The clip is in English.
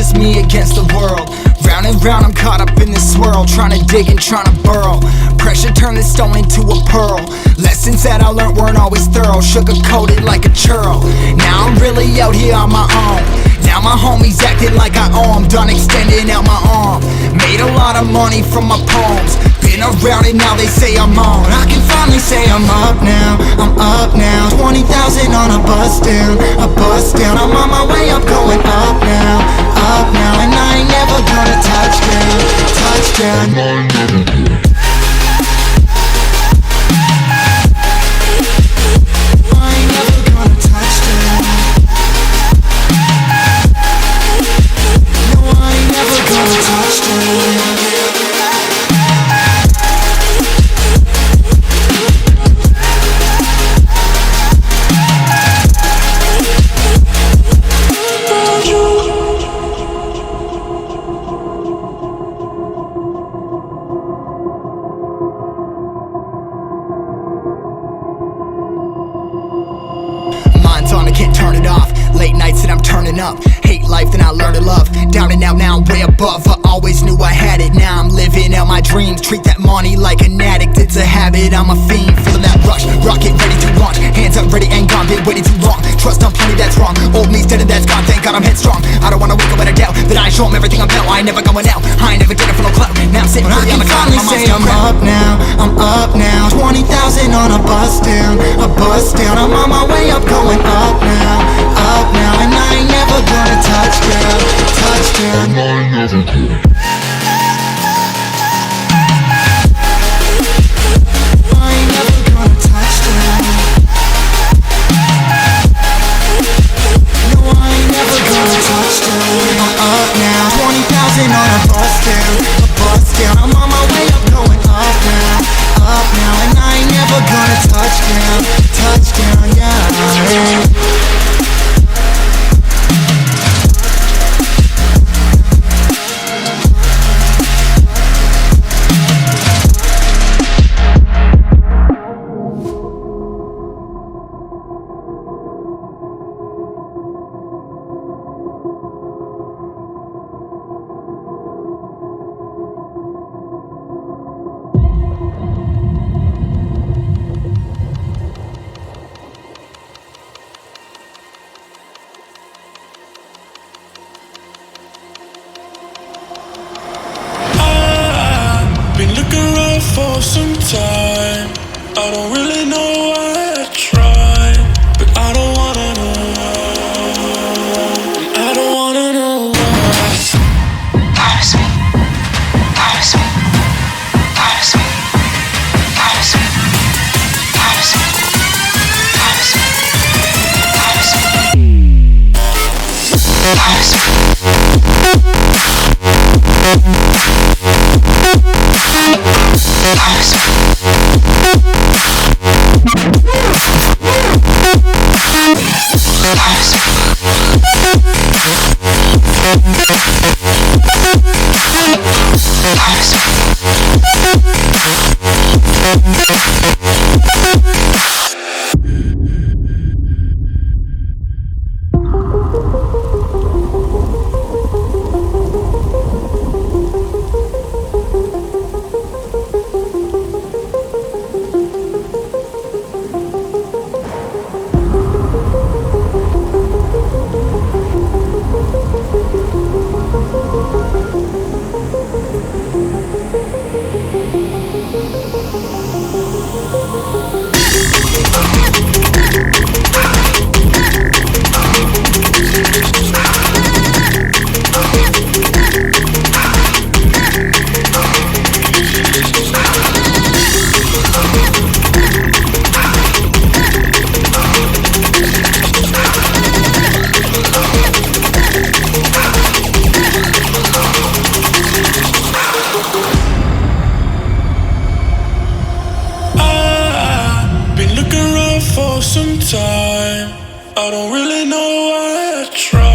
just me against the world. Round and round I'm caught up in this swirl, trying to dig and trying to burrow. Pressure turned this stone into a pearl. Lessons that I learned weren't always thorough, sugar-coated like a churl. Now I'm really out here on my own. Now my homies acting like I owe 'em. Done extending out my arm. Made a lot of money from my poems. Been around it, now they say I'm on. I can finally say I'm up now. I'm up now. 20,000 on a bus down. A bus down. I'm on my way up, going up now. Up now. And I ain't never gonna touch down. Touchdown. Can't turn it off. Late nights and I'm turning up. Hate life, then I learn to love. Down and out, now I'm way above. I always knew I had it. Now I'm living out my dreams. Treat that money like an addict. It's a habit, I'm a fiend. Feeling that rush, rocket ready to launch. Hands up, ready and gone. Been waiting too long. Trust on plenty, that's wrong. Old me's dead and that's gone. Thank God I'm headstrong. I don't wanna wake up with a doubt that I show 'em everything I'm about. I ain't never going out. I ain't never getting for no clout. Now I'm sitting pretty on the cloud. I can finally say I'm up now. I'm up now. 20,000 on a bus down. A bus down. I'm on my way up, going up now. Up now, and I ain't never gonna touch down. Touchdown. And I ain't never gonna. I ain't never gonna touch down. No, I ain't never gonna touch down. I'm up now, 20,000 on a bus down. A bus down, I'm on my way up, going up now. Up now, and I ain't never gonna touch down. Touchdown, yeah. For some time, I don't really know why I try, but I don't wanna know. I don't wanna know why. Gotta me, gotta me, gotta me, gotta me, gotta me, gotta me, gotta me, For some time, I don't really know why I try.